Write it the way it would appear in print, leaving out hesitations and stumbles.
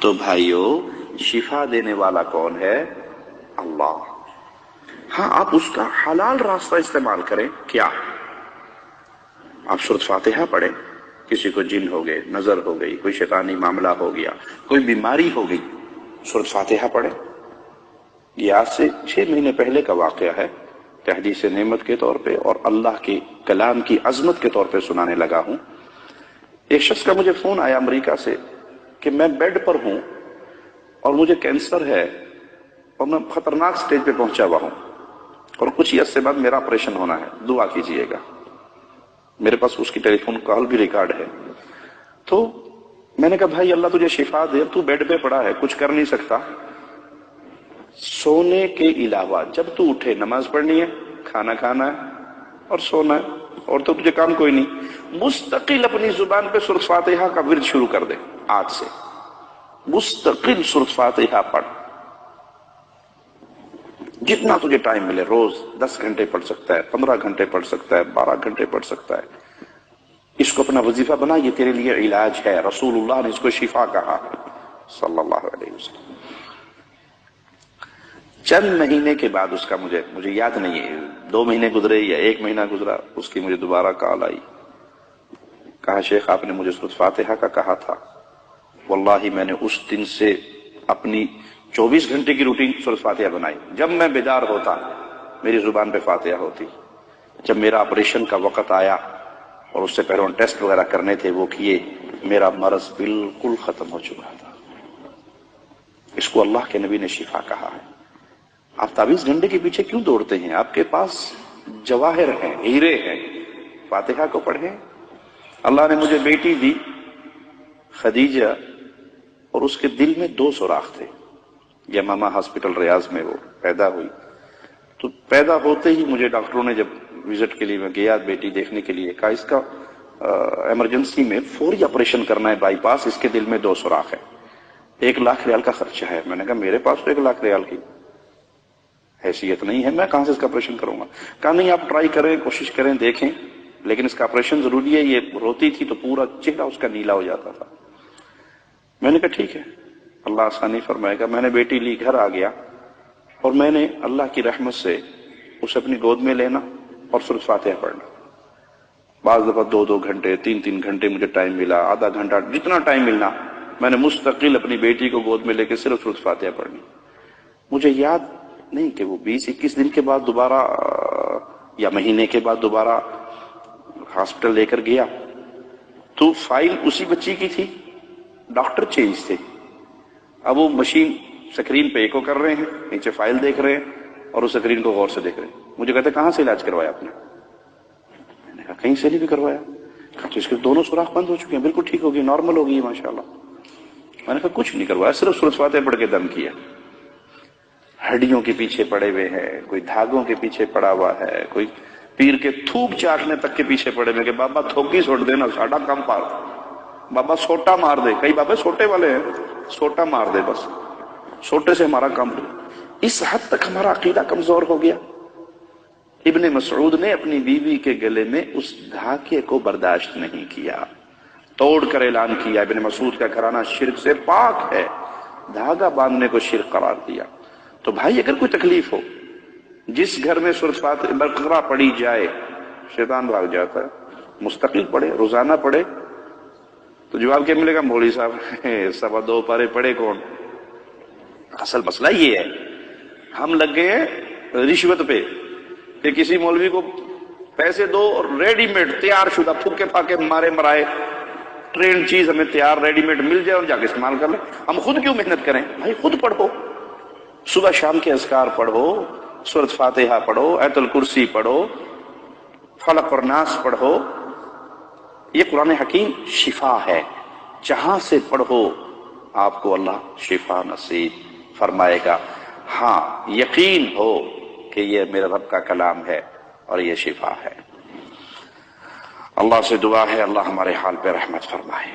تو بھائیو شفا دینے والا کون ہے؟ اللہ۔ ہاں آپ اس کا حلال راستہ استعمال کریں۔ کیا؟ آپ سورۃ فاتحہ پڑھیں، کسی کو جن ہو گئے، نظر ہو گئی، کوئی شیطانی معاملہ ہو گیا، کوئی بیماری ہو گئی، سورۃ فاتحہ پڑھیں۔ یہ آج سے 6 مہینے پہلے کا واقعہ ہے، تحدیث نعمت کے طور پہ اور اللہ کے کلام کی عظمت کے طور پہ سنانے لگا ہوں۔ ایک شخص کا مجھے فون آیا امریکہ سے کہ میں بیڈ پر ہوں اور مجھے کینسر ہے اور میں خطرناک سٹیج پہ پہنچا ہوا ہوں اور کچھ ہی عرصے بعد میرا آپریشن ہونا ہے، دعا کیجئے گا۔ میرے پاس اس کی ٹیلی فون کال بھی ریکارڈ ہے۔ تو میں نے کہا بھائی اللہ تجھے شفا دے، تو بیڈ پہ پڑا ہے، کچھ کر نہیں سکتا، سونے کے علاوہ جب تو اٹھے نماز پڑھنی ہے، کھانا کھانا ہے اور سونا ہے، اور تو تجھے کام کوئی نہیں۔ مستقل اپنی زبان پہ سورۃ فاتحہ کا ورد شروع کر دے آج سے، مستقل سورۃ فاتحہ پڑھ، جتنا تجھے ٹائم ملے، روز 10 گھنٹے پڑھ سکتا ہے، 15 گھنٹے پڑھ سکتا ہے، 12 گھنٹے پڑھ سکتا ہے۔ اس کو اپنا وظیفہ بنا، یہ تیرے لیے علاج ہے۔ رسول اللہ نے اس کو شفا کہا صلی اللہ علیہ وسلم۔ چند مہینے کے بعد اس کا مجھے یاد نہیں ہے، 2 مہینے گزرے یا 1 مہینہ گزرا، اس کی مجھے دوبارہ کال آئی، کہا شیخ آپ نے مجھے سورۃ فاتحہ کا کہا تھا، واللہ میں نے اس دن سے اپنی 24 گھنٹے کی روٹین سورۃ فاتحہ بنائی۔ جب میں بیدار ہوتا میری زبان پہ فاتحہ ہوتی، جب میرا آپریشن کا وقت آیا اور اس سے پہلے ٹیسٹ وغیرہ کرنے تھے وہ کیے، میرا مرض بالکل ختم ہو چکا تھا۔ اس کو اللہ کے نبی نے شفا کہا ہے۔ آپ تعویذ گھنٹے کے پیچھے کیوں دوڑتے ہیں؟ آپ کے پاس جواہر ہیں، ہیرے ہیں، فاتحہ کو پڑھیں۔ اللہ نے مجھے بیٹی دی خدیجہ، اور اس کے دل میں 2 سوراخ تھے۔ یمامہ ہاسپٹل ریاض میں وہ پیدا ہوئی، تو پیدا ہوتے ہی مجھے ڈاکٹروں نے جب وزٹ کے لیے میں گیا بیٹی دیکھنے کے لیے، کہا اس کا ایمرجنسی میں فوری آپریشن کرنا ہے، بائی پاس، اس کے دل میں 2 سوراخ ہے، 1 لاکھ ریال کا خرچہ ہے۔ میں نے کہا میرے پاس تو 1 لاکھ ریال کی حیثیت نہیں ہے، میں کہاں سے اس کا آپریشن کروں گا؟ کہا نہیں آپ ٹرائی کریں، کوشش کریں، دیکھیں، لیکن اس کا آپریشن ضروری ہے۔ یہ روتی تھی تو پورا چہرہ اس کا نیلا ہو جاتا تھا۔ میں نے کہا ٹھیک ہے، اللہ آسانی فرمائے گا۔ میں نے بیٹی لی، گھر آ گیا، اور میں نے اللہ کی رحمت سے اسے اپنی گود میں لینا اور سورۃ فاتحہ پڑھنا۔ بعض دفعہ 2 گھنٹے، 3 گھنٹے مجھے ٹائم ملا، آدھا گھنٹہ، جتنا ٹائم ملنا، میں نے مستقل اپنی بیٹی کو گود میں لے کے صرف سورۃ فاتحہ پڑھنی۔ مجھے یاد نہیں کہ وہ 20-21 دن کے بعد دوبارہ یا مہینے کے بعد دوبارہ ہاسپٹل لے کر گیا، تو فائل اسی بچی کی تھی، ڈاکٹر چینج تھے۔ اب وہ مشین سکرین پہ ایکو کر رہے ہیں، نیچے فائل دیکھ رہے ہیں اور اس سکرین کو غور سے دیکھ رہے ہیں۔ مجھے کہتے کہاں سے علاج کروایا آپ نے؟ میں نے کہا کہیں سے نہیں بھی کروایا۔ کہا تو اس کے 2 سوراخ بند ہو چکے ہیں، بالکل ٹھیک ہوگی، نارمل ہوگی ماشاءاللہ۔ میں نے کہا کچھ نہیں کروایا، صرف سورۃ فاتحہ پڑھ کے دم کیا۔ ہڈیوں کے پیچھے پڑے ہوئے ہیں، کوئی دھاگوں کے پیچھے پڑا ہوا ہے، کوئی پیر کے تھوک چاٹنے تک کے پیچھے پڑے ہوئے کہ بابا تھوکی سوٹ دینا، ساڈا کم پار، بابا سوٹا مار دے، کئی بابے سوٹے والے ہیں، سوٹا مار دے، بس سوٹے سے ہمارا کام۔ اس حد تک ہمارا عقیدہ کمزور ہو گیا۔ ابن مسعود نے اپنی بیوی کے گلے میں اس دھاگے کو برداشت نہیں کیا، توڑ کر اعلان کیا ابن مسعود کا گھرانہ شرک سے پاک ہے، دھاگا باندھنے کو شرک قرار دیا۔ تو بھائی اگر کوئی تکلیف ہو، جس گھر میں سورۃ فاتحہ بقرہ پڑھی جائے شیطان بھاگ جاتا ہے، مستقل پڑھے، روزانہ پڑھے۔ تو جواب کیا ملے گا؟ مولوی صاحب 2.25 پارے پڑھے کون؟ اصل مسئلہ یہ ہے، ہم لگ گئے ہیں رشوت پہ کہ کسی مولوی کو پیسے دو اور ریڈی میڈ تیار شدہ پھوکے پھاکے مارے مرائے ٹرینڈ چیز ہمیں تیار ریڈی میڈ مل جائے اور جا کے استعمال کر لیں۔ ہم خود کیوں محنت کریں؟ بھائی خود پڑھو، صبح شام کے اذکار پڑھو، سورۃ فاتحہ پڑھو، آیت الکرسی پڑھو، فلق اور ناس پڑھو۔ یہ قرآن حکیم شفا ہے، جہاں سے پڑھو آپ کو اللہ شفا نصیب فرمائے گا۔ ہاں یقین ہو کہ یہ میرے رب کا کلام ہے اور یہ شفا ہے۔ اللہ سے دعا ہے اللہ ہمارے حال پہ رحمت فرمائے۔